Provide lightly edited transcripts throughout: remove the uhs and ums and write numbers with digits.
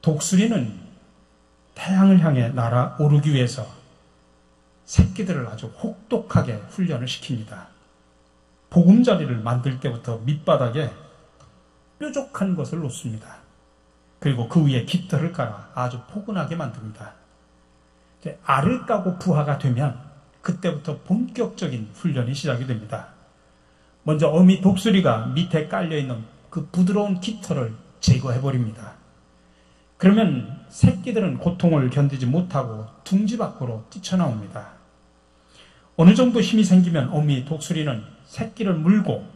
독수리는 태양을 향해 날아오르기 위해서 새끼들을 아주 혹독하게 훈련을 시킵니다. 보금자리를 만들 때부터 밑바닥에 뾰족한 것을 놓습니다. 그리고 그 위에 깃털을 깔아 아주 포근하게 만듭니다. 알을 까고 부화가 되면 그때부터 본격적인 훈련이 시작이 됩니다. 먼저 어미 독수리가 밑에 깔려있는 그 부드러운 깃털을 제거해버립니다. 그러면 새끼들은 고통을 견디지 못하고 둥지 밖으로 뛰쳐나옵니다. 어느 정도 힘이 생기면 어미 독수리는 새끼를 물고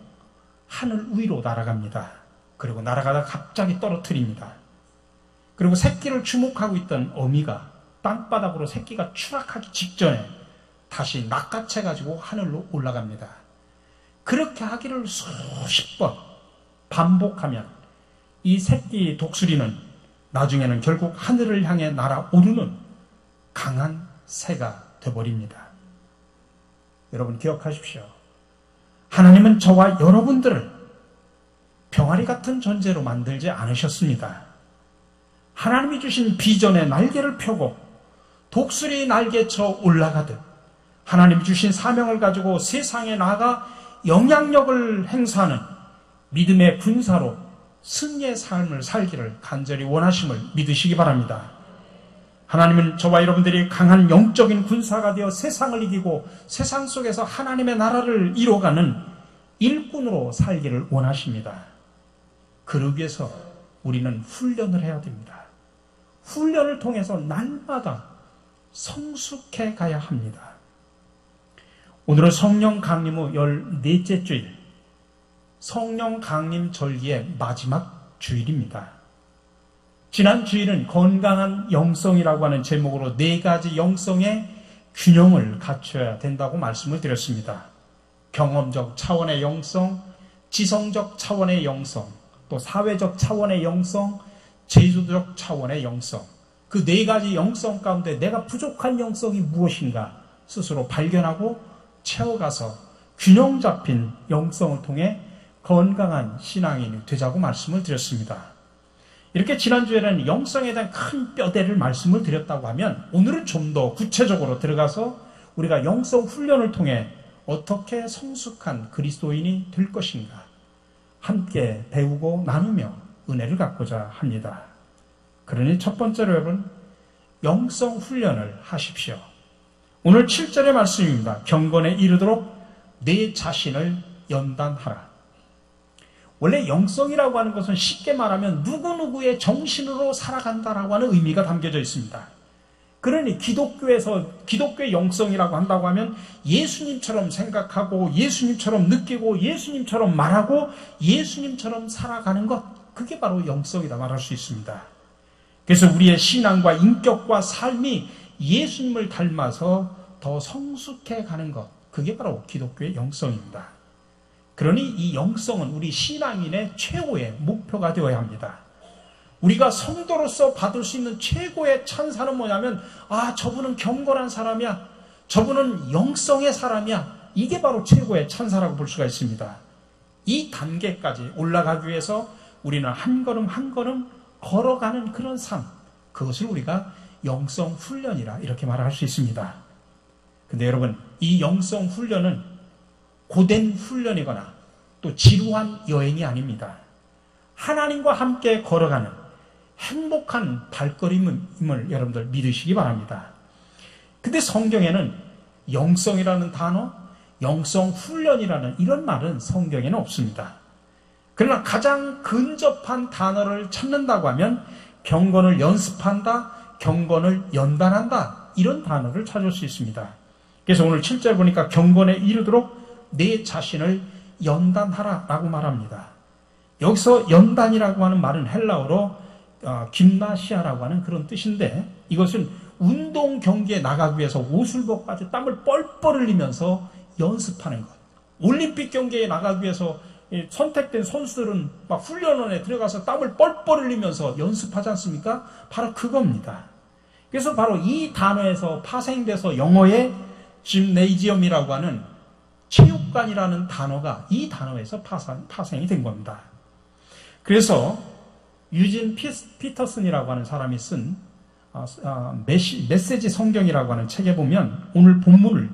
하늘 위로 날아갑니다. 그리고 날아가다가 갑자기 떨어뜨립니다. 그리고 새끼를 주목하고 있던 어미가 땅바닥으로 새끼가 추락하기 직전에 다시 낚아채가지고 하늘로 올라갑니다. 그렇게 하기를 수십 번 반복하면 이 새끼 독수리는 나중에는 결국 하늘을 향해 날아오르는 강한 새가 되어버립니다. 여러분 기억하십시오. 하나님은 저와 여러분들을 병아리 같은 존재로 만들지 않으셨습니다. 하나님이 주신 비전의 날개를 펴고 독수리 날개쳐 올라가듯 하나님이 주신 사명을 가지고 세상에 나아가 영향력을 행사하는 믿음의 군사로 승리의 삶을 살기를 간절히 원하심을 믿으시기 바랍니다. 하나님은 저와 여러분들이 강한 영적인 군사가 되어 세상을 이기고 세상 속에서 하나님의 나라를 이뤄가는 일꾼으로 살기를 원하십니다. 그러기 위해서 우리는 훈련을 해야 됩니다. 훈련을 통해서 날마다 성숙해 가야 합니다. 오늘은 성령 강림 후 14째 주일, 성령 강림 절기의 마지막 주일입니다. 지난 주일은 건강한 영성이라고 하는 제목으로 4가지 영성의 균형을 갖춰야 된다고 말씀을 드렸습니다. 경험적 차원의 영성, 지성적 차원의 영성, 또 사회적 차원의 영성, 제도적 차원의 영성. 그 4가지 영성 가운데 내가 부족한 영성이 무엇인가 스스로 발견하고 채워가서 균형 잡힌 영성을 통해 건강한 신앙인이 되자고 말씀을 드렸습니다. 이렇게 지난주에는 영성에 대한 큰 뼈대를 말씀을 드렸다고 하면 오늘은 좀 더 구체적으로 들어가서 우리가 영성 훈련을 통해 어떻게 성숙한 그리스도인이 될 것인가 함께 배우고 나누며 은혜를 갖고자 합니다. 그러니 첫 번째로 여러분 영성 훈련을 하십시오. 오늘 7절의 말씀입니다. 경건에 이르도록 내 자신을 연단하라. 원래 영성이라고 하는 것은 쉽게 말하면 누구누구의 정신으로 살아간다라고 하는 의미가 담겨져 있습니다. 그러니 기독교의 영성이라고 한다고 하면 예수님처럼 생각하고 예수님처럼 느끼고 예수님처럼 말하고 예수님처럼 살아가는 것, 그게 바로 영성이다 말할 수 있습니다. 그래서 우리의 신앙과 인격과 삶이 예수님을 닮아서 더 성숙해 가는 것, 그게 바로 기독교의 영성입니다. 그러니 이 영성은 우리 신앙인의 최고의 목표가 되어야 합니다. 우리가 성도로서 받을 수 있는 최고의 찬사는 뭐냐면 저분은 경건한 사람이야, 저분은 영성의 사람이야, 이게 바로 최고의 찬사라고 볼 수가 있습니다. 이 단계까지 올라가기 위해서 우리는 한 걸음 한 걸음 걸어가는 그런 삶, 그것을 우리가 영성 훈련이라 이렇게 말할 수 있습니다. 근데 여러분, 이 영성 훈련은 고된 훈련이거나 또 지루한 여행이 아닙니다. 하나님과 함께 걸어가는 행복한 발걸음임을 여러분들 믿으시기 바랍니다. 근데 성경에는 영성이라는 단어, 영성 훈련이라는 이런 말은 성경에는 없습니다. 그러나 가장 근접한 단어를 찾는다고 하면 경건을 연습한다, 경건을 연단한다, 이런 단어를 찾을 수 있습니다. 그래서 오늘 7절 보니까 경건에 이르도록 내 자신을 연단하라 라고 말합니다. 여기서 연단이라고 하는 말은 헬라어로 김나시아라고 하는 그런 뜻인데, 이것은 운동 경기에 나가기 위해서 옷을 벗고 땀을 뻘뻘 흘리면서 연습하는 것. 올림픽 경기에 나가기 위해서 선택된 선수들은 막 훈련원에 들어가서 땀을 뻘뻘 흘리면서 연습하지 않습니까? 바로 그겁니다. 그래서 바로 이 단어에서 파생돼서 영어의 짐네이지엄이라고 하는 체육관이라는 단어가 이 단어에서 파생이 된 겁니다. 그래서 유진 피터슨이라고 하는 사람이 쓴 메시지 성경이라고 하는 책에 보면 오늘 본문을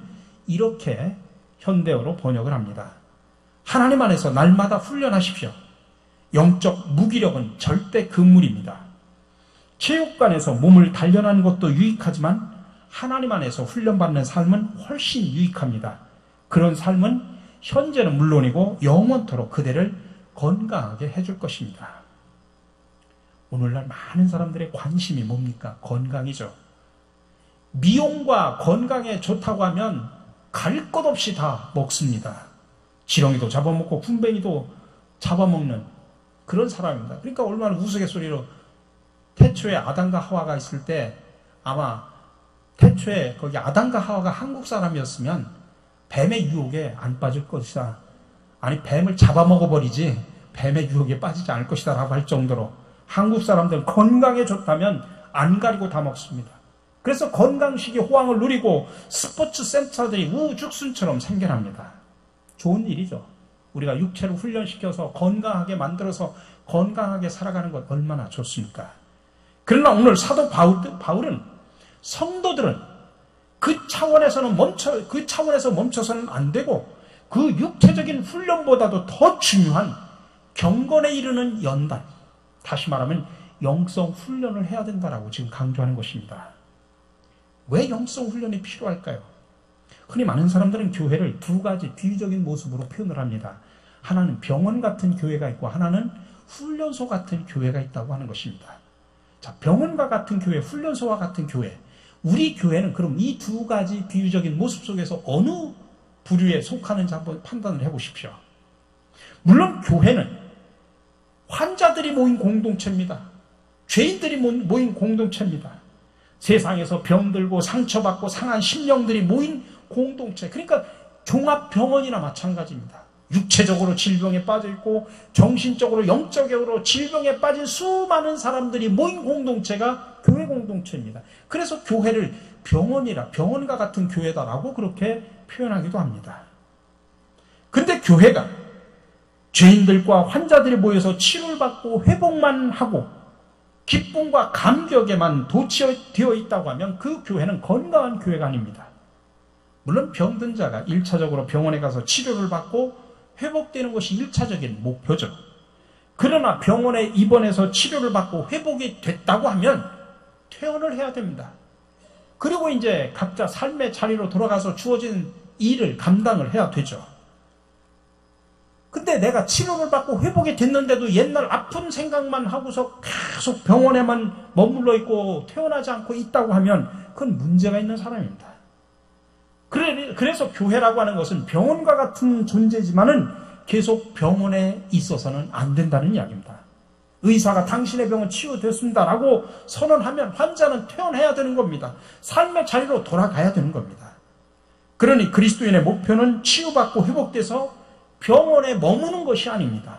이렇게 현대어로 번역을 합니다. 하나님 안에서 날마다 훈련하십시오. 영적 무기력은 절대 금물입니다. 체육관에서 몸을 단련하는 것도 유익하지만 하나님 안에서 훈련받는 삶은 훨씬 유익합니다. 그런 삶은 현재는 물론이고 영원토록 그대를 건강하게 해줄 것입니다. 오늘날 많은 사람들의 관심이 뭡니까? 건강이죠. 미용과 건강에 좋다고 하면 갈 것 없이 다 먹습니다. 지렁이도 잡아먹고 군뱅이도 잡아먹는 그런 사람입니다. 그러니까 얼마나 우스갯소리로 태초에 아담과 하와가 있을 때 아마 태초에 거기 아담과 하와가 한국 사람이었으면 뱀의 유혹에 안 빠질 것이다. 아니 뱀을 잡아먹어버리지 뱀의 유혹에 빠지지 않을 것이다 라고 할 정도로 한국 사람들은 건강에 좋다면 안 가리고 다 먹습니다. 그래서 건강식의 호황을 누리고 스포츠 센터들이 우죽순처럼 생겨납니다. 좋은 일이죠. 우리가 육체를 훈련시켜서 건강하게 만들어서 건강하게 살아가는 것 얼마나 좋습니까? 그러나 오늘 사도 바울은 성도들은 그 차원에서 멈춰서는 안 되고 그 육체적인 훈련보다도 더 중요한 경건에 이르는 연단, 다시 말하면 영성 훈련을 해야 된다라고 지금 강조하는 것입니다. 왜 영성 훈련이 필요할까요? 흔히 많은 사람들은 교회를 두 가지 비유적인 모습으로 표현을 합니다. 하나는 병원 같은 교회가 있고 하나는 훈련소 같은 교회가 있다고 하는 것입니다. 자, 병원과 같은 교회, 훈련소와 같은 교회. 우리 교회는 그럼 이 두 가지 비유적인 모습 속에서 어느 부류에 속하는지 한번 판단을 해보십시오. 물론 교회는 환자들이 모인 공동체입니다. 죄인들이 모인 공동체입니다. 세상에서 병들고 상처받고 상한 심령들이 모인 공동체. 그러니까 종합병원이나 마찬가지입니다. 육체적으로 질병에 빠져있고 정신적으로 영적으로 질병에 빠진 수많은 사람들이 모인 공동체가 교회 공동체입니다. 그래서 교회를 병원과 같은 교회다라고 그렇게 표현하기도 합니다. 근데 교회가 죄인들과 환자들이 모여서 치료를 받고 회복만 하고 기쁨과 감격에만 도취되어 있다고 하면 그 교회는 건강한 교회가 아닙니다. 물론 병든 자가 1차적으로 병원에 가서 치료를 받고 회복되는 것이 1차적인 목표죠. 그러나 병원에 입원해서 치료를 받고 회복이 됐다고 하면 퇴원을 해야 됩니다. 그리고 이제 각자 삶의 자리로 돌아가서 주어진 일을 감당을 해야 되죠. 근데 내가 치료를 받고 회복이 됐는데도 옛날 아픈 생각만 하고서 계속 병원에만 머물러 있고 퇴원하지 않고 있다고 하면 그건 문제가 있는 사람입니다. 그래서 교회라고 하는 것은 병원과 같은 존재지만은 계속 병원에 있어서는 안 된다는 이야기입니다. 의사가 당신의 병은 치유됐습니다라고 선언하면 환자는 퇴원해야 되는 겁니다. 삶의 자리로 돌아가야 되는 겁니다. 그러니 그리스도인의 목표는 치유받고 회복돼서 병원에 머무는 것이 아닙니다.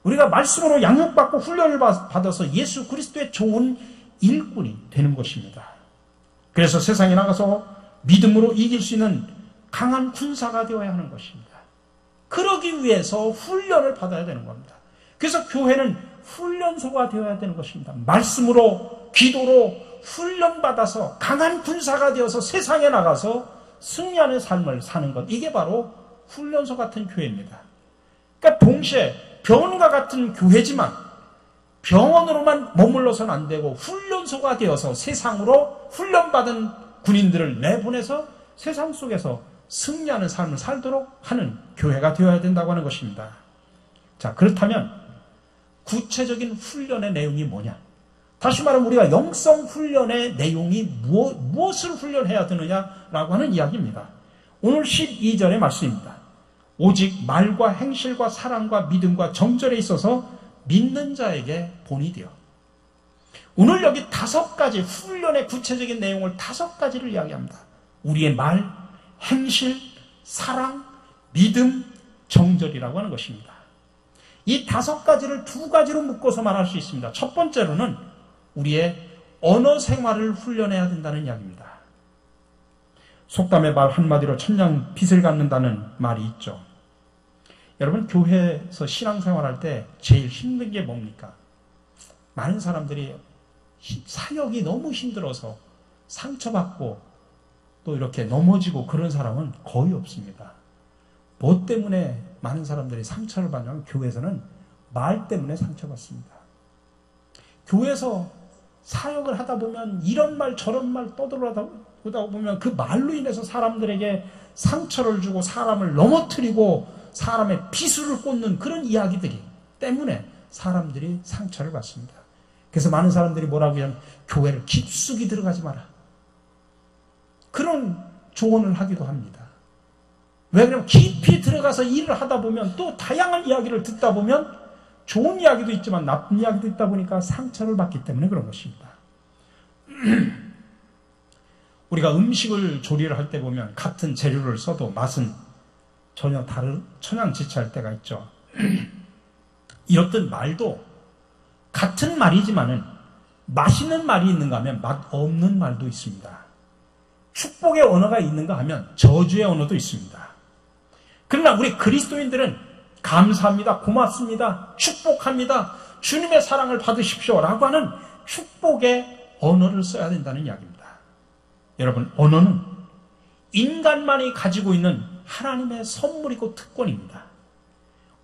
우리가 말씀으로 양육받고 훈련을 받아서 예수 그리스도의 좋은 일꾼이 되는 것입니다. 그래서 세상에 나가서 믿음으로 이길 수 있는 강한 군사가 되어야 하는 것입니다. 그러기 위해서 훈련을 받아야 되는 겁니다. 그래서 교회는 훈련소가 되어야 되는 것입니다. 말씀으로 기도로 훈련받아서 강한 군사가 되어서 세상에 나가서 승리하는 삶을 사는 것, 이게 바로 훈련소 같은 교회입니다. 그러니까 동시에 병원과 같은 교회지만 병원으로만 머물러서는 안 되고 훈련소가 되어서 세상으로 훈련받은 군인들을 내보내서 세상 속에서 승리하는 삶을 살도록 하는 교회가 되어야 된다고 하는 것입니다. 자, 그렇다면 구체적인 훈련의 내용이 뭐냐? 다시 말하면 우리가 영성 훈련의 내용이 무엇을 훈련해야 되느냐라고 하는 이야기입니다. 오늘 12절의 말씀입니다. 오직 말과 행실과 사랑과 믿음과 정절에 있어서 믿는 자에게 본이 되어. 오늘 여기 5가지 훈련의 구체적인 내용을 5가지를 이야기합니다. 우리의 말, 행실, 사랑, 믿음, 정절이라고 하는 것입니다. 이 5가지를 2가지로 묶어서 말할 수 있습니다. 첫 번째로는 우리의 언어 생활을 훈련해야 된다는 이야기입니다. 속담의 말 한마디로 천냥 빚을 갚는다는 말이 있죠. 여러분, 교회에서 신앙생활할 때 제일 힘든 게 뭡니까? 많은 사람들이 사역이 너무 힘들어서 상처받고 또 이렇게 넘어지고 그런 사람은 거의 없습니다. 뭐 때문에 많은 사람들이 상처를 받냐면 교회에서는 말 때문에 상처받습니다. 교회에서 사역을 하다 보면 이런 말 저런 말 떠들어다 보면 그 말로 인해서 사람들에게 상처를 주고 사람을 넘어뜨리고 사람의 비수를 꽂는 그런 이야기들이 때문에 사람들이 상처를 받습니다. 그래서 많은 사람들이 뭐라고 하냐면 교회를 깊숙이 들어가지 마라. 그런 조언을 하기도 합니다. 왜 그러면 깊이 들어가서 일을 하다 보면 또 다양한 이야기를 듣다 보면 좋은 이야기도 있지만 나쁜 이야기도 있다 보니까 상처를 받기 때문에 그런 것입니다. 우리가 음식을 조리를 할 때 보면 같은 재료를 써도 맛은 전혀 다른 천양지차할 때가 있죠. 이렇듯 말도 같은 말이지만은 맛있는 말이 있는가 하면 맛 없는 말도 있습니다. 축복의 언어가 있는가 하면 저주의 언어도 있습니다. 그러나 우리 그리스도인들은 감사합니다, 고맙습니다, 축복합니다, 주님의 사랑을 받으십시오 라고 하는 축복의 언어를 써야 된다는 이야기입니다. 여러분, 언어는 인간만이 가지고 있는 하나님의 선물이고 특권입니다.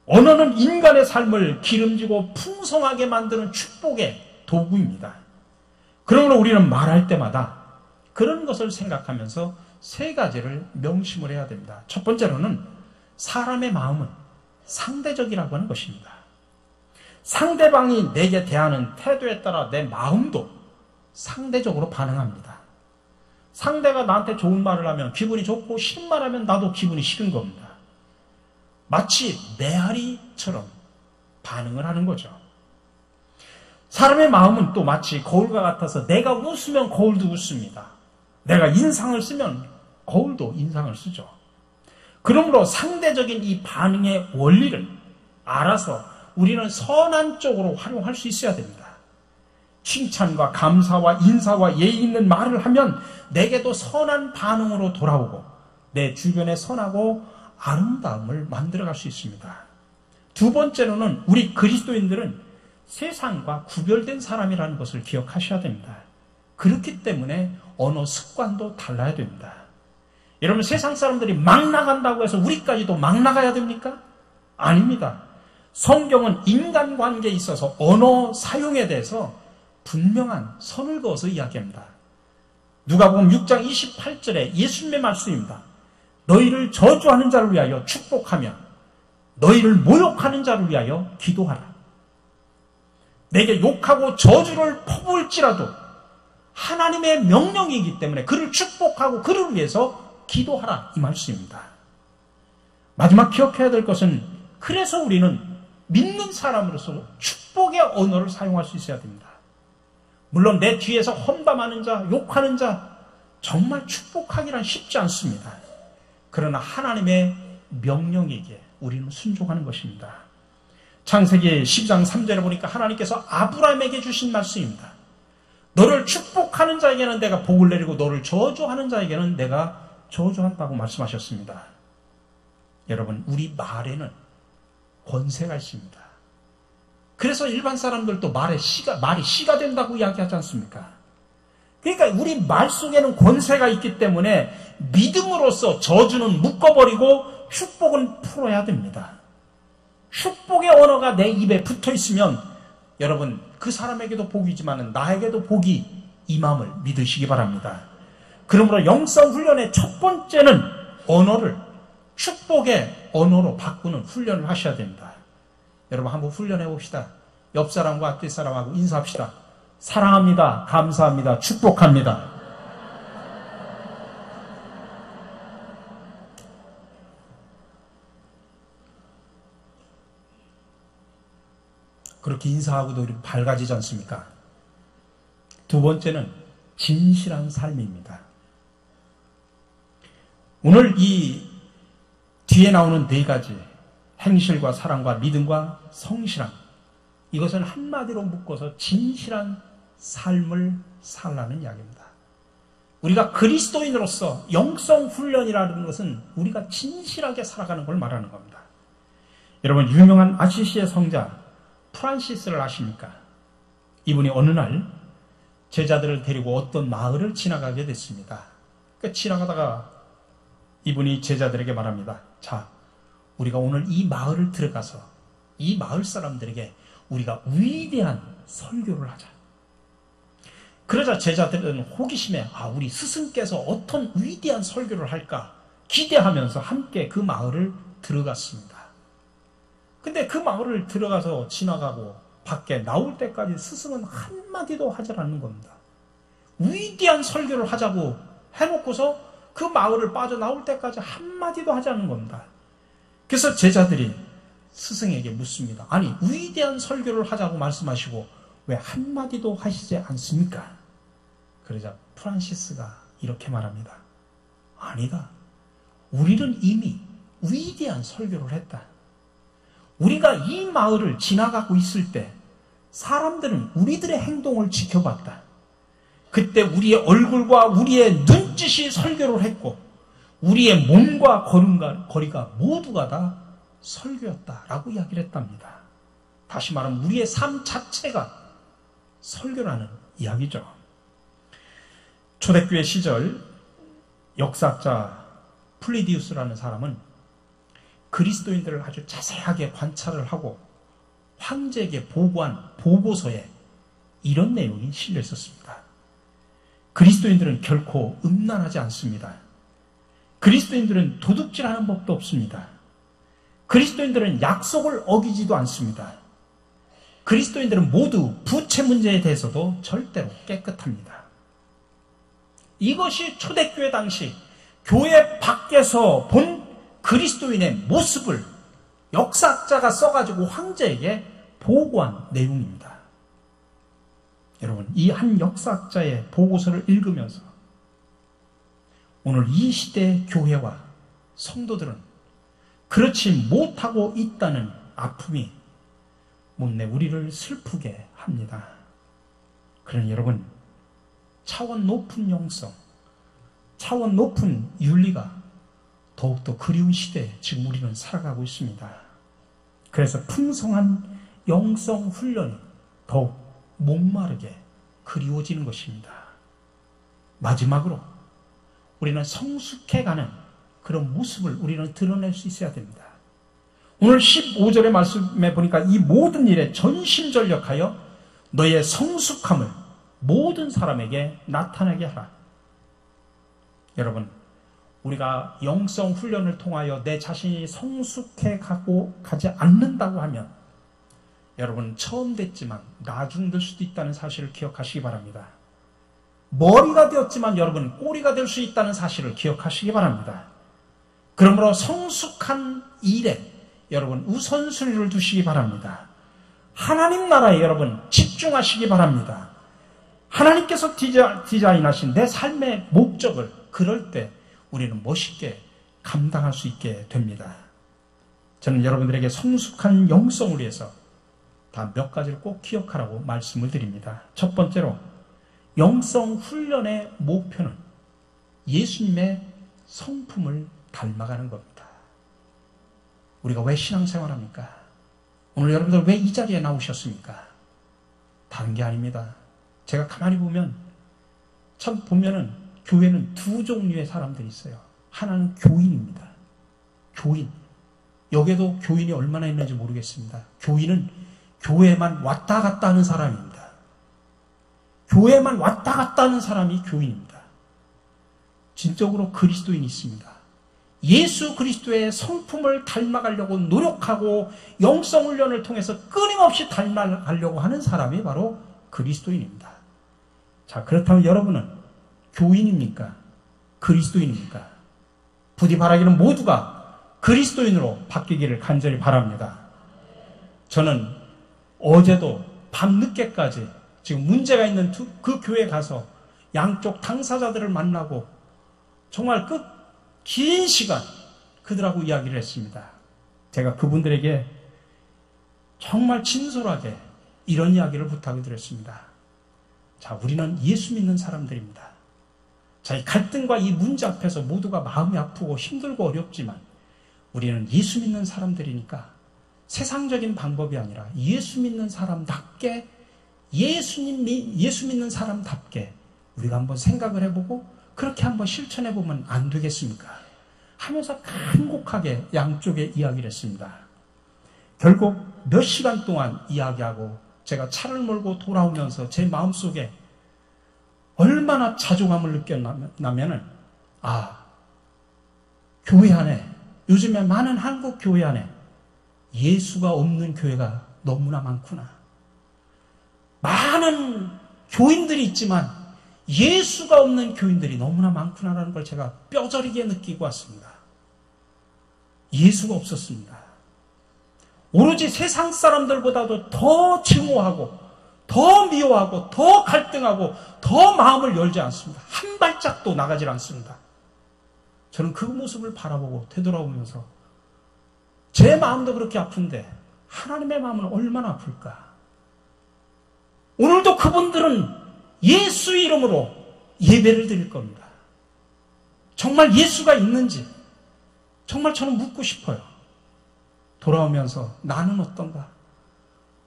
언어는 인간의 삶을 기름지고 풍성하게 만드는 축복의 도구입니다. 그러므로 우리는 말할 때마다 그런 것을 생각하면서 세 가지를 명심을 해야 됩니다. 첫 번째로는 사람의 마음은 상대적이라고 하는 것입니다. 상대방이 내게 대하는 태도에 따라 내 마음도 상대적으로 반응합니다. 상대가 나한테 좋은 말을 하면 기분이 좋고 싫은 말 하면 나도 기분이 싫은 겁니다. 마치 메아리처럼 반응을 하는 거죠. 사람의 마음은 또 마치 거울과 같아서 내가 웃으면 거울도 웃습니다. 내가 인상을 쓰면 거울도 인상을 쓰죠. 그러므로 상대적인 이 반응의 원리를 알아서 우리는 선한 쪽으로 활용할 수 있어야 됩니다. 칭찬과 감사와 인사와 예의 있는 말을 하면 내게도 선한 반응으로 돌아오고 내 주변에 선하고 아름다움을 만들어갈 수 있습니다. 두 번째로는 우리 그리스도인들은 세상과 구별된 사람이라는 것을 기억하셔야 됩니다. 그렇기 때문에 언어 습관도 달라야 됩니다. 여러분, 세상 사람들이 막 나간다고 해서 우리까지도 막 나가야 됩니까? 아닙니다. 성경은 인간관계에 있어서 언어 사용에 대해서 분명한 선을 그어서 이야기합니다. 누가복음 6장 28절에 예수님의 말씀입니다. 너희를 저주하는 자를 위하여 축복하며 너희를 모욕하는 자를 위하여 기도하라. 내게 욕하고 저주를 퍼부을지라도 하나님의 명령이기 때문에 그를 축복하고 그를 위해서 기도하라, 이 말씀입니다. 마지막 기억해야 될 것은 그래서 우리는 믿는 사람으로서 축복의 언어를 사용할 수 있어야 됩니다. 물론 내 뒤에서 험담하는 자, 욕하는 자 정말 축복하기란 쉽지 않습니다. 그러나 하나님의 명령에게 우리는 순종하는 것입니다. 창세기 12장 3절에 보니까 하나님께서 아브라함에게 주신 말씀입니다. 너를 축복하는 자에게는 내가 복을 내리고 너를 저주하는 자에게는 내가 저주한다고 말씀하셨습니다. 여러분, 우리 말에는 권세가 있습니다. 그래서 일반 사람들도 말이 씨가 된다고 이야기하지 않습니까? 그러니까 우리 말 속에는 권세가 있기 때문에 믿음으로써 저주는 묶어버리고 축복은 풀어야 됩니다. 축복의 언어가 내 입에 붙어 있으면 여러분, 그 사람에게도 복이지만 나에게도 복이 임함을 믿으시기 바랍니다. 그러므로 영성 훈련의 첫 번째는 언어를 축복의 언어로 바꾸는 훈련을 하셔야 됩니다. 여러분, 한번 훈련해 봅시다. 옆 사람과 앞뒤 사람하고 인사합시다. 사랑합니다. 감사합니다. 축복합니다. 그렇게 인사하고도 우리 밝아지지 않습니까? 두 번째는 진실한 삶입니다. 오늘 이 뒤에 나오는 네 가지, 행실과 사랑과 믿음과 성실함, 이것은 한마디로 묶어서 진실한 삶을 살라는 이야기입니다. 우리가 그리스도인으로서 영성 훈련이라는 것은 우리가 진실하게 살아가는 걸 말하는 겁니다. 여러분, 유명한 아시시의 성자 프란시스를 아십니까? 이분이 어느 날 제자들을 데리고 어떤 마을을 지나가게 됐습니다. 지나가다가 이분이 제자들에게 말합니다. 자, 우리가 오늘 이 마을을 들어가서 이 마을 사람들에게 우리가 위대한 설교를 하자. 그러자 제자들은 호기심에 우리 스승께서 어떤 위대한 설교를 할까 기대하면서 함께 그 마을을 들어갔습니다. 근데 그 마을을 들어가서 지나가고 밖에 나올 때까지 스승은 한마디도 하지 않는 겁니다. 위대한 설교를 하자고 해놓고서 그 마을을 빠져나올 때까지 한마디도 하지 않는 겁니다. 그래서 제자들이 스승에게 묻습니다. 아니, 위대한 설교를 하자고 말씀하시고 왜 한마디도 하시지 않습니까? 그러자 프란시스가 이렇게 말합니다. 아니다. 우리는 이미 위대한 설교를 했다. 우리가 이 마을을 지나가고 있을 때 사람들은 우리들의 행동을 지켜봤다. 그때 우리의 얼굴과 우리의 눈짓이 설교를 했고 우리의 몸과 거리가 모두가 다 설교였다라고 이야기를 했답니다. 다시 말하면 우리의 삶 자체가 설교라는 이야기죠. 초대교회 시절 역사학자 플리디우스라는 사람은 그리스도인들을 아주 자세하게 관찰을 하고 황제에게 보고한 보고서에 이런 내용이 실려 있었습니다. 그리스도인들은 결코 음란하지 않습니다. 그리스도인들은 도둑질하는 법도 없습니다. 그리스도인들은 약속을 어기지도 않습니다. 그리스도인들은 모두 부채 문제에 대해서도 절대로 깨끗합니다. 이것이 초대교회 당시 교회 밖에서 본 그리스도인의 모습을 역사학자가 써가지고 황제에게 보고한 내용입니다. 여러분, 이 한 역사학자의 보고서를 읽으면서 오늘 이 시대의 교회와 성도들은 그렇지 못하고 있다는 아픔이 못내 우리를 슬프게 합니다. 그러니 여러분, 차원 높은 영성, 차원 높은 윤리가 더욱더 그리운 시대에 지금 우리는 살아가고 있습니다. 그래서 풍성한 영성 훈련이 더욱 목마르게 그리워지는 것입니다. 마지막으로 우리는 성숙해가는 그런 모습을 우리는 드러낼 수 있어야 됩니다. 오늘 15절의 말씀에 보니까 이 모든 일에 전심전력하여 너의 성숙함을 모든 사람에게 나타나게 하라. 여러분, 우리가 영성 훈련을 통하여 내 자신이 성숙해 가지 않는다고 하면 여러분, 처음 됐지만 나중 될 수도 있다는 사실을 기억하시기 바랍니다. 머리가 되었지만 여러분, 꼬리가 될 수 있다는 사실을 기억하시기 바랍니다. 그러므로 성숙한 일에 여러분 우선순위를 두시기 바랍니다. 하나님 나라에 여러분 집중하시기 바랍니다. 하나님께서 디자인하신 내 삶의 목적을 그럴 때 우리는 멋있게 감당할 수 있게 됩니다. 저는 여러분들에게 성숙한 영성을 위해서 다 몇 가지를 꼭 기억하라고 말씀을 드립니다. 첫 번째로 영성 훈련의 목표는 예수님의 성품을 닮아가는 겁니다. 우리가 왜 신앙생활합니까? 오늘 여러분들 왜 이 자리에 나오셨습니까? 다른 게 아닙니다. 제가 가만히 보면 참 보면은 교회는 두 종류의 사람들이 있어요. 하나는 교인입니다. 교인. 여기에도 교인이 얼마나 있는지 모르겠습니다. 교인은 교회만 왔다 갔다 하는 사람입니다. 교회만 왔다 갔다 하는 사람이 교인입니다. 진정으로 그리스도인이 있습니다. 예수 그리스도의 성품을 닮아가려고 노력하고 영성훈련을 통해서 끊임없이 닮아가려고 하는 사람이 바로 그리스도인입니다. 자, 그렇다면 여러분은 교인입니까? 그리스도인입니까? 부디 바라기는 모두가 그리스도인으로 바뀌기를 간절히 바랍니다. 저는 어제도 밤늦게까지 지금 문제가 있는 그 교회에 가서 양쪽 당사자들을 만나고 정말 긴 시간 그들하고 이야기를 했습니다. 제가 그분들에게 정말 진솔하게 이런 이야기를 부탁을 드렸습니다. 자, 우리는 예수 믿는 사람들입니다. 자, 이 갈등과 이 문제 앞에서 모두가 마음이 아프고 힘들고 어렵지만 우리는 예수 믿는 사람들이니까 세상적인 방법이 아니라 예수 믿는 사람답게 예수 믿는 사람답게 우리가 한번 생각을 해보고 그렇게 한번 실천해보면 안 되겠습니까? 하면서 간곡하게 양쪽에 이야기를 했습니다. 결국 몇 시간 동안 이야기하고 제가 차를 몰고 돌아오면서 제 마음속에 얼마나 자존감을 느꼈냐면은, 교회 안에, 요즘에 많은 한국 교회 안에 예수가 없는 교회가 너무나 많구나. 많은 교인들이 있지만 예수가 없는 교인들이 너무나 많구나라는 걸 제가 뼈저리게 느끼고 왔습니다. 예수가 없었습니다. 오로지 세상 사람들보다도 더 증오하고 더 미워하고 더 갈등하고 더 마음을 열지 않습니다. 한 발짝도 나가질 않습니다. 저는 그 모습을 바라보고 되돌아오면서 제 마음도 그렇게 아픈데 하나님의 마음은 얼마나 아플까? 오늘도 그분들은 예수 이름으로 예배를 드릴 겁니다. 정말 예수가 있는지 정말 저는 묻고 싶어요. 돌아오면서 나는 어떤가?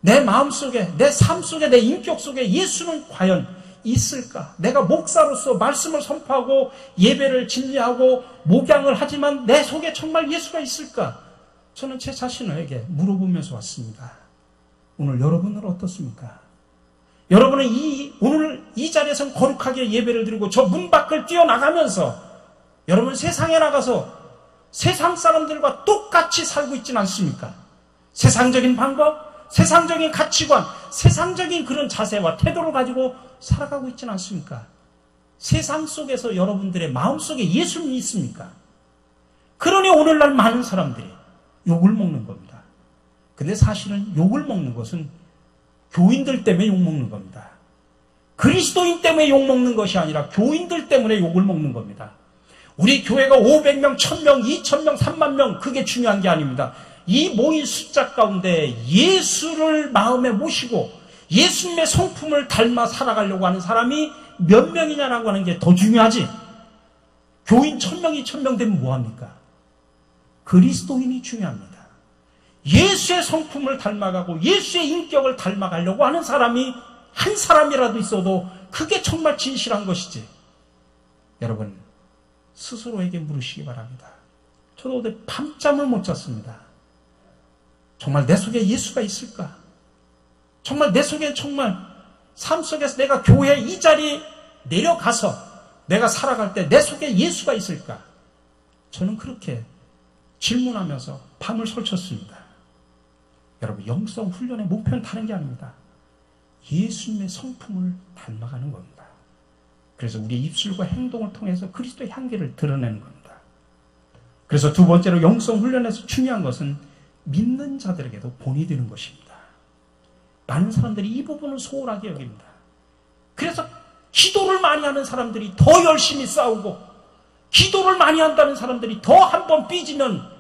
내 마음속에, 내 삶 속에, 내 인격 속에 예수는 과연 있을까? 내가 목사로서 말씀을 선포하고 예배를 진리하고 목양을 하지만 내 속에 정말 예수가 있을까? 저는 제 자신에게 물어보면서 왔습니다. 오늘 여러분은 어떻습니까? 여러분은 오늘 이 자리에서 거룩하게 예배를 드리고 저 문 밖을 뛰어나가면서 여러분 세상에 나가서 세상 사람들과 똑같이 살고 있지는 않습니까? 세상적인 방법, 세상적인 가치관, 세상적인 그런 자세와 태도를 가지고 살아가고 있지는 않습니까? 세상 속에서 여러분들의 마음속에 예수님이 있습니까? 그러니 오늘날 많은 사람들이 욕을 먹는 겁니다. 근데 사실은 욕을 먹는 것은 교인들 때문에 욕먹는 겁니다. 그리스도인 때문에 욕먹는 것이 아니라 교인들 때문에 욕을 먹는 겁니다. 우리 교회가 500명, 1000명, 2000명, 30,000명 그게 중요한 게 아닙니다. 이 모인 숫자 가운데 예수를 마음에 모시고 예수님의 성품을 닮아 살아가려고 하는 사람이 몇 명이냐라고 하는 게 더 중요하지. 교인 1000명, 2000명 되면 뭐합니까? 그리스도인이 중요합니다. 예수의 성품을 닮아가고 예수의 인격을 닮아가려고 하는 사람이 한 사람이라도 있어도 그게 정말 진실한 것이지. 여러분 스스로에게 물으시기 바랍니다. 저도 어제 밤잠을 못 잤습니다. 정말 내 속에 예수가 있을까? 정말 내 속에 정말 삶 속에서 내가 교회 이 자리에 내려가서 내가 살아갈 때 내 속에 예수가 있을까? 저는 그렇게 질문하면서 밤을 설쳤습니다. 여러분 영성 훈련의 목표는 다른 게 아닙니다. 예수님의 성품을 닮아가는 겁니다. 그래서 우리의 입술과 행동을 통해서 그리스도의 향기를 드러내는 겁니다. 그래서 두 번째로 영성 훈련에서 중요한 것은 믿는 자들에게도 본이 되는 것입니다. 많은 사람들이 이 부분을 소홀하게 여깁니다. 그래서 기도를 많이 하는 사람들이 더 열심히 싸우고 기도를 많이 한다는 사람들이 더 한 번 삐지면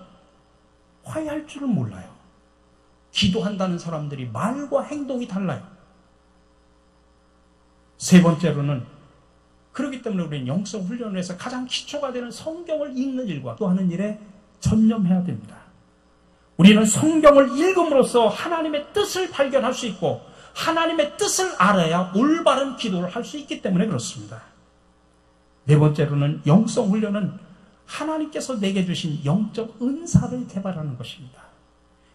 화해할 줄을 몰라요. 기도한다는 사람들이 말과 행동이 달라요. 세 번째로는 그렇기 때문에 우리는 영성 훈련을 해서 가장 기초가 되는 성경을 읽는 일과 또 하는 일에 전념해야 됩니다. 우리는 성경을 읽음으로써 하나님의 뜻을 발견할 수 있고 하나님의 뜻을 알아야 올바른 기도를 할 수 있기 때문에 그렇습니다. 네 번째로는 영성 훈련은 하나님께서 내게 주신 영적 은사를 개발하는 것입니다.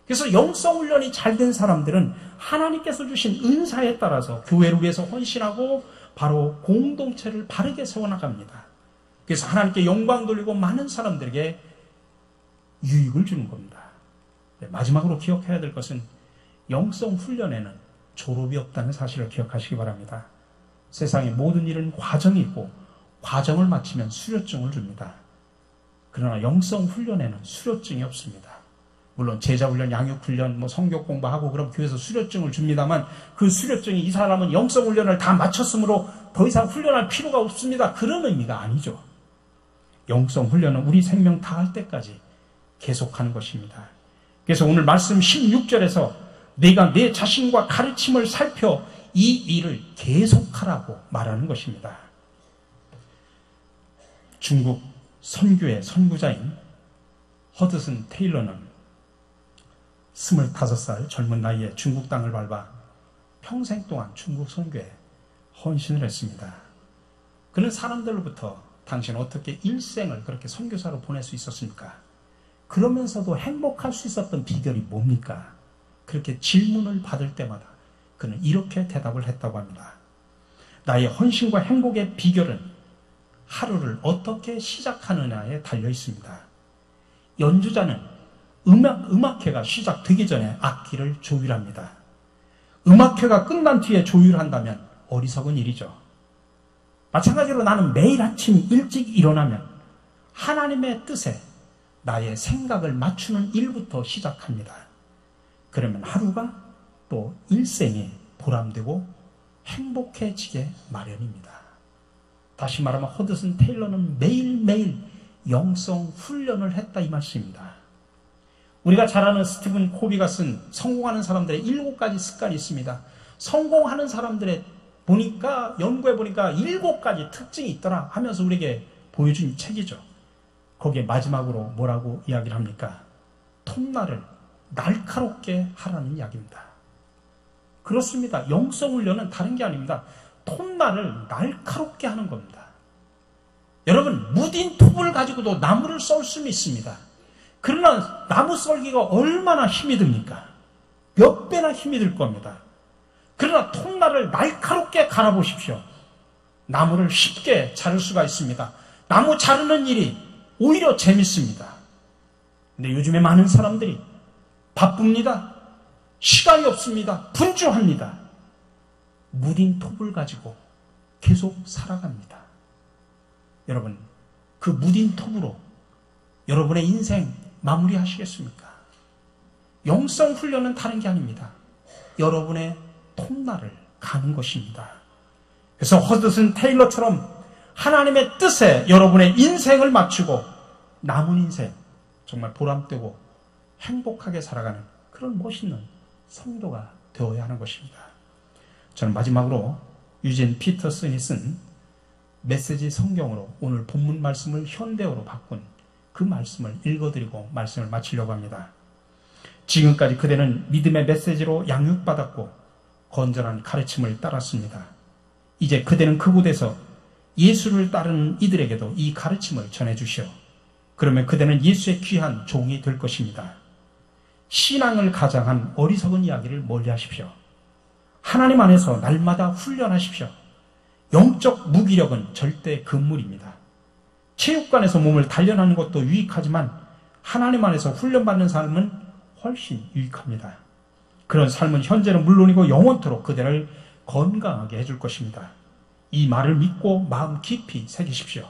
그래서 영성 훈련이 잘 된 사람들은 하나님께서 주신 은사에 따라서 교회를 위해서 헌신하고 바로 공동체를 바르게 세워나갑니다. 그래서 하나님께 영광 돌리고 많은 사람들에게 유익을 주는 겁니다. 마지막으로 기억해야 될 것은 영성 훈련에는 졸업이 없다는 사실을 기억하시기 바랍니다. 세상의 모든 일은 과정이 있고 과정을 마치면 수료증을 줍니다. 그러나 영성 훈련에는 수료증이 없습니다. 물론 제자훈련, 양육훈련, 성경 공부하고 그럼 교회에서 수료증을 줍니다만 그 수료증이 이 사람은 영성훈련을 다 마쳤으므로 더 이상 훈련할 필요가 없습니다. 그런 의미가 아니죠. 영성훈련은 우리 생명 다할 때까지 계속하는 것입니다. 그래서 오늘 말씀 16절에서 내가 내 자신과 가르침을 살펴 이 일을 계속하라고 말하는 것입니다. 중국 선교의 선구자인 허드슨 테일러는 25살 젊은 나이에 중국 땅을 밟아 평생 동안 중국 선교에 헌신을 했습니다. 그런 사람들로부터 당신 어떻게 일생을 그렇게 선교사로 보낼 수 있었습니까? 그러면서도 행복할 수 있었던 비결이 뭡니까? 그렇게 질문을 받을 때마다 그는 이렇게 대답을 했다고 합니다. 나의 헌신과 행복의 비결은 하루를 어떻게 시작하느냐에 달려 있습니다. 연주자는 음악회가 시작되기 전에 악기를 조율합니다. 음악회가 끝난 뒤에 조율한다면 어리석은 일이죠. 마찬가지로 나는 매일 아침 일찍 일어나면 하나님의 뜻에 나의 생각을 맞추는 일부터 시작합니다. 그러면 하루가 또 일생이 보람되고 행복해지게 마련입니다. 다시 말하면 허드슨 테일러는 매일매일 영성 훈련을 했다 이 말씀입니다. 우리가 잘 아는 스티븐 코비가 쓴 성공하는 사람들의 7가지 습관이 있습니다. 성공하는 사람들의 연구해 보니까 7가지 특징이 있더라 하면서 우리에게 보여준 책이죠. 거기에 마지막으로 뭐라고 이야기를 합니까? 톱날을 날카롭게 하라는 이야기입니다. 그렇습니다. 영성훈련은 다른 게 아닙니다. 톱날을 날카롭게 하는 겁니다. 여러분, 무딘 톱을 가지고도 나무를 썰 수는 있습니다. 그러나 나무 썰기가 얼마나 힘이 듭니까? 몇 배나 힘이 들 겁니다. 그러나 톱날을 날카롭게 갈아보십시오. 나무를 쉽게 자를 수가 있습니다. 나무 자르는 일이 오히려 재밌습니다. 근데 요즘에 많은 사람들이 바쁩니다. 시간이 없습니다. 분주합니다. 무딘 톱을 가지고 계속 살아갑니다. 여러분, 그 무딘 톱으로 여러분의 인생 마무리하시겠습니까? 영성 훈련은 다른 게 아닙니다. 여러분의 톱날을 가는 것입니다. 그래서 허드슨 테일러처럼 하나님의 뜻에 여러분의 인생을 맞추고 남은 인생 정말 보람되고 행복하게 살아가는 그런 멋있는 성도가 되어야 하는 것입니다. 저는 마지막으로 유진 피터슨이 쓴 메시지 성경으로 오늘 본문 말씀을 현대어로 바꾼 그 말씀을 읽어드리고 말씀을 마치려고 합니다. 지금까지 그대는 믿음의 메시지로 양육받았고 건전한 가르침을 따랐습니다. 이제 그대는 그곳에서 예수를 따르는 이들에게도 이 가르침을 전해주시오. 그러면 그대는 예수의 귀한 종이 될 것입니다. 신앙을 가장한 어리석은 이야기를 멀리하십시오. 하나님 안에서 날마다 훈련하십시오. 영적 무기력은 절대 금물입니다. 체육관에서 몸을 단련하는 것도 유익하지만 하나님 안에서 훈련받는 삶은 훨씬 유익합니다. 그런 삶은 현재는 물론이고 영원토록 그대를 건강하게 해줄 것입니다. 이 말을 믿고 마음 깊이 새기십시오.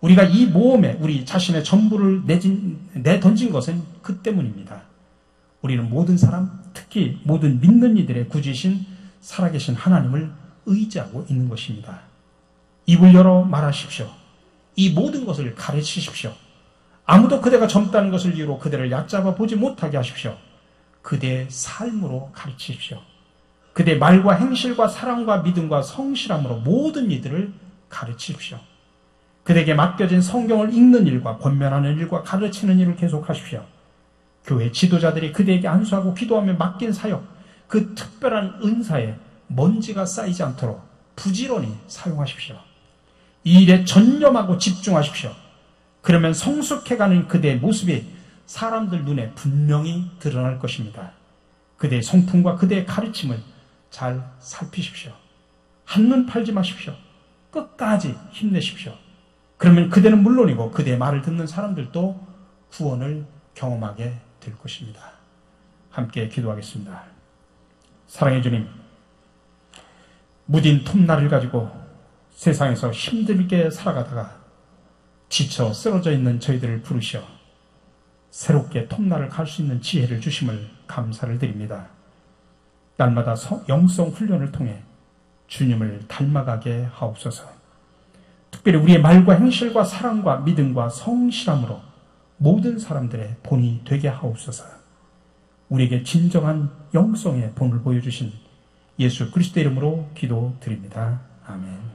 우리가 이 모험에 우리 자신의 전부를 내던진 것은 그 때문입니다. 우리는 모든 사람, 특히 모든 믿는 이들의 구주이신 살아계신 하나님을 의지하고 있는 것입니다. 입을 열어 말하십시오. 이 모든 것을 가르치십시오. 아무도 그대가 젊다는 것을 이유로 그대를 얕잡아 보지 못하게 하십시오. 그대의 삶으로 가르치십시오. 그대의 말과 행실과 사랑과 믿음과 성실함으로 모든 이들을 가르치십시오. 그대에게 맡겨진 성경을 읽는 일과 권면하는 일과 가르치는 일을 계속하십시오. 교회 지도자들이 그대에게 안수하고 기도하며 맡긴 사역, 그 특별한 은사에 먼지가 쌓이지 않도록 부지런히 사용하십시오. 이 일에 전념하고 집중하십시오. 그러면 성숙해가는 그대의 모습이 사람들 눈에 분명히 드러날 것입니다. 그대의 성품과 그대의 가르침을 잘 살피십시오. 한눈 팔지 마십시오. 끝까지 힘내십시오. 그러면 그대는 물론이고 그대의 말을 듣는 사람들도 구원을 경험하게 될 것입니다. 함께 기도하겠습니다. 사랑해 주님, 무딘 톱날을 가지고 세상에서 힘들게 살아가다가 지쳐 쓰러져 있는 저희들을 부르시어 새롭게 톱날을 갈 수 있는 지혜를 주심을 감사를 드립니다. 날마다 영성 훈련을 통해 주님을 닮아가게 하옵소서. 특별히 우리의 말과 행실과 사랑과 믿음과 성실함으로 모든 사람들의 본이 되게 하옵소서. 우리에게 진정한 영성의 본을 보여주신 예수 그리스도의 이름으로 기도드립니다. 아멘.